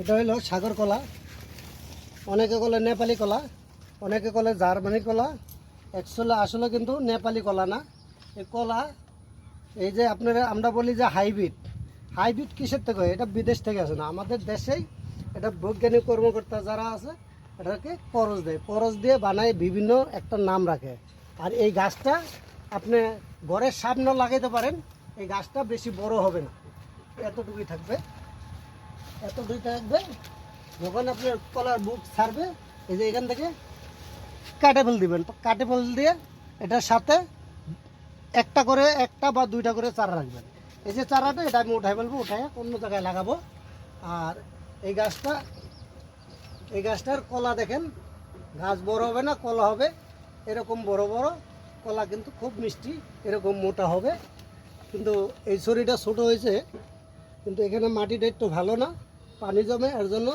এটা হলো সাগর কলা, অনেকে বলে নেপালি কলা, অনেকে বলে জার্মানি কলা। অ্যাকচুয়ালি আসলে কিন্তু নেপালি কলা না। এই কলা এই যে আপনারা আমরা বলি যে হাইব্রিড, হাইব্রিড কিসের থেকে হয়? এটা বিদেশ থেকে আসে না, আমাদের দেশেই এটা বৈজ্ঞানিক কর্মকর্তা যারা আছে এটাকে করজ দেয়, করজ দিয়ে বানায় বিভিন্ন একটা নাম রাখে। আর এই গাছটা আপনি ঘরের সামনে লাগাইতে পারেন, এই গাছটা বেশি বড় হবে না, এতটুকুই থাকবে, এতটুকুই থাকবে। যখন আপনার কলার বুক ছাড়বে এই যে এখান থেকে কাটে ফেল দিবেন, কাটে ফেল দিয়ে এটার সাথে একটা বা দুইটা করে চারা রাখবেন। এই যে চারাটা এটা আমি উঠাই ফেলবো, উঠাই অন্য জায়গায় লাগাবো। আর এই গাছটার কলা দেখেন, গাছ বড় হবে না, কলা হবে এরকম বড় বড় কলা, কিন্তু খুব মিষ্টি, এরকম মোটা হবে। কিন্তু এই ছড়িটা ছোট হয়েছে, কিন্তু এখানে মাটিটা একটু ভালো না, পানি জমে, এর জন্য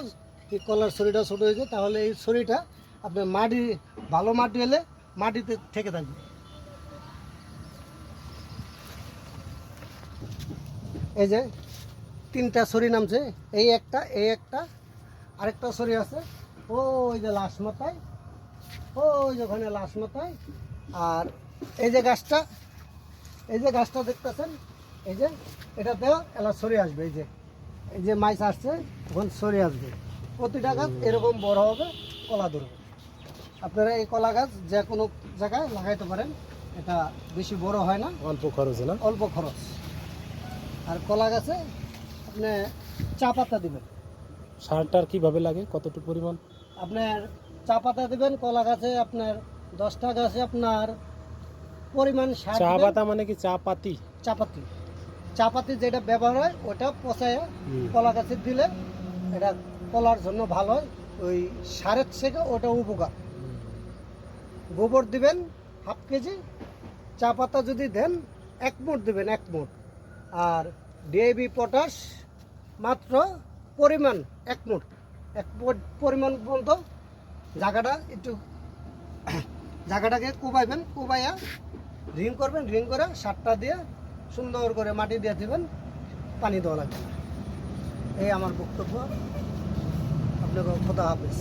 এই কলার ছড়িটা ছোট হয়েছে। তাহলে এই ছড়িটা আপনার মাটি, ভালো মাটি হলে মাটিতে থেকে থাকবে। এই যে তিনটা ছড়ি নামছে, এই একটা, আরেকটা ছড়ি আছে ওই যে লাশ মাথায়, ওই যে ওখানে লাশ মাথায়। আর এই যে গাছটা দেখতেছেন, এই যে এটাতেও এলা ছড়ি আসবে। এই যে মাইস আসছে, তখন ছড়ি আসবে। প্রতিটা গাছ এরকম বড় হবে, কলা ধরবে। আপনারা এই কলা গাছ যে কোনো জায়গায় লাগাইতে পারেন, এটা বেশি বড় হয় না, অল্প খরচে না? অল্প খরচ। আর কলা গাছে আপনি চা পাতা দিবেন। সারটার কিভাবে লাগে, কতটুকু পরিমাণ? আপনার চা পাতা দিবেন কলা গাছে, আপনার 10টা গাছে আপনার পরিমাণ সার চা দিবেন। পাতা মানে কি চা পাতি? চা পাতি যেটা ব্যবহার হয় ওটা পচায় কলা গাছে দিলে এটা কলার জন্য ভালো হয়। ওই সারের থেকে ওটা উপকার। গোবর দিবেন হাফ কেজি, চা পাতা যদি দেন 1 মুঠ দিবেন, 1 মুঠ। আর ডিএপি পটাশ মাত্র পরিমাণ 1 মুঠ, 1 মুঠ পরিমাণ বলতো। জায়গাটাকে কোবাইবেন, কোবাইয়া রিং করবেন, রিং করে সারটা দিয়ে সুন্দর করে মাটি দিয়ে দিবেন, পানি দেওয়া লাগবে না। এই আমার বক্তব্য। আপনাকে খোদা হাফেজ।